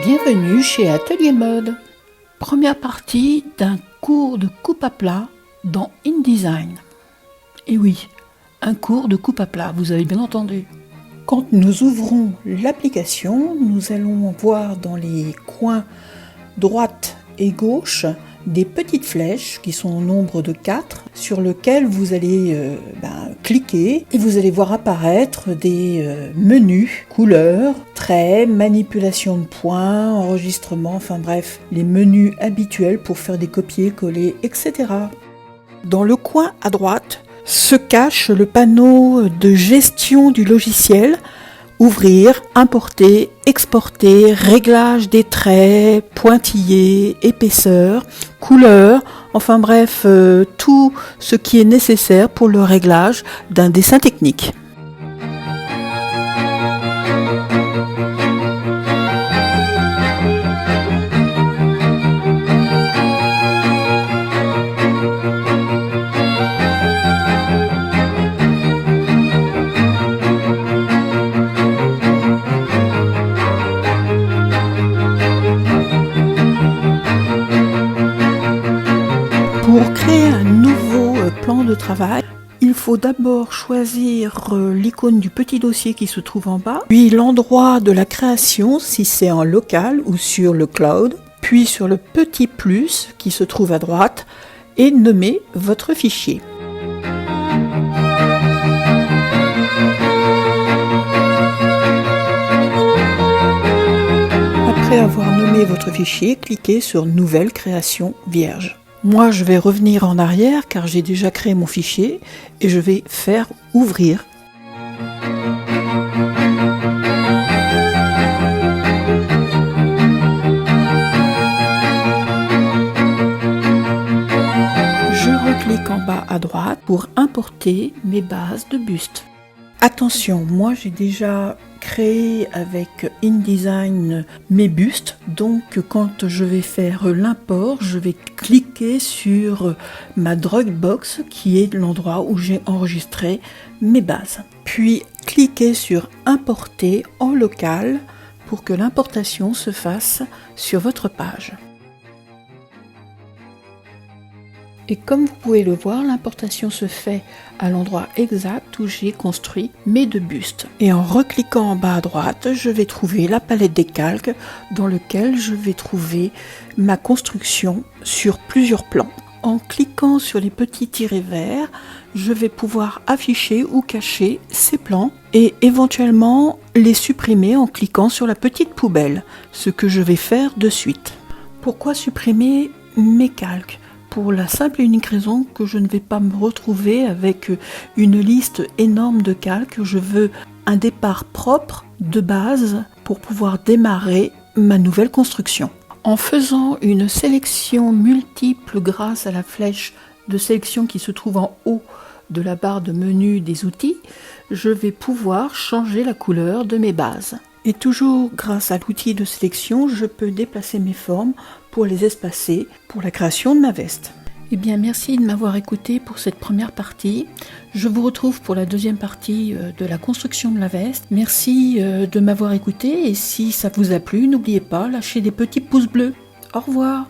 Bienvenue chez Atelier Mode. Première partie d'un cours de coupe à plat dans InDesign. Et oui, un cours de coupe à plat, vous avez bien entendu. Quand nous ouvrons l'application, nous allons voir dans les coins droite et gauche des petites flèches qui sont au nombre de 4 sur lesquelles vous allez cliquer et vous allez voir apparaître des menus, couleurs, traits, manipulation de points, enregistrement, enfin bref, les menus habituels pour faire des copier-coller, etc. Dans le coin à droite se cache le panneau de gestion du logiciel. Ouvrir, importer, exporter, réglage des traits, pointillés, épaisseur, couleur, enfin bref, tout ce qui est nécessaire pour le réglage d'un dessin technique. Pour créer un nouveau plan de travail, il faut d'abord choisir l'icône du petit dossier qui se trouve en bas, puis l'endroit de la création si c'est en local ou sur le cloud, puis sur le petit plus qui se trouve à droite et nommer votre fichier. Après avoir nommé votre fichier, cliquez sur Nouvelle création vierge. Moi, je vais revenir en arrière car j'ai déjà créé mon fichier et je vais faire ouvrir. Je reclique en bas à droite pour importer mes bases de buste. Attention, moi j'ai déjà créé avec InDesign mes bustes, donc quand je vais faire l'import, je vais cliquer sur ma Dropbox qui est l'endroit où j'ai enregistré mes bases. Puis cliquez sur importer en local pour que l'importation se fasse sur votre page. Et comme vous pouvez le voir, l'importation se fait à l'endroit exact où j'ai construit mes deux bustes. Et en recliquant en bas à droite, je vais trouver la palette des calques dans laquelle je vais trouver ma construction sur plusieurs plans. En cliquant sur les petits tirets verts, je vais pouvoir afficher ou cacher ces plans et éventuellement les supprimer en cliquant sur la petite poubelle, ce que je vais faire de suite. Pourquoi supprimer mes calques ? Pour la simple et unique raison que je ne vais pas me retrouver avec une liste énorme de calques. Je veux un départ propre de base pour pouvoir démarrer ma nouvelle construction. En faisant une sélection multiple grâce à la flèche de sélection qui se trouve en haut de la barre de menu des outils, je vais pouvoir changer la couleur de mes bases. Et toujours grâce à l'outil de sélection, je peux déplacer mes formes pour les espacer pour la création de ma veste. Eh bien, merci de m'avoir écouté pour cette première partie. Je vous retrouve pour la deuxième partie de la construction de la veste. Merci de m'avoir écouté et si ça vous a plu, n'oubliez pas, lâchez des petits pouces bleus. Au revoir.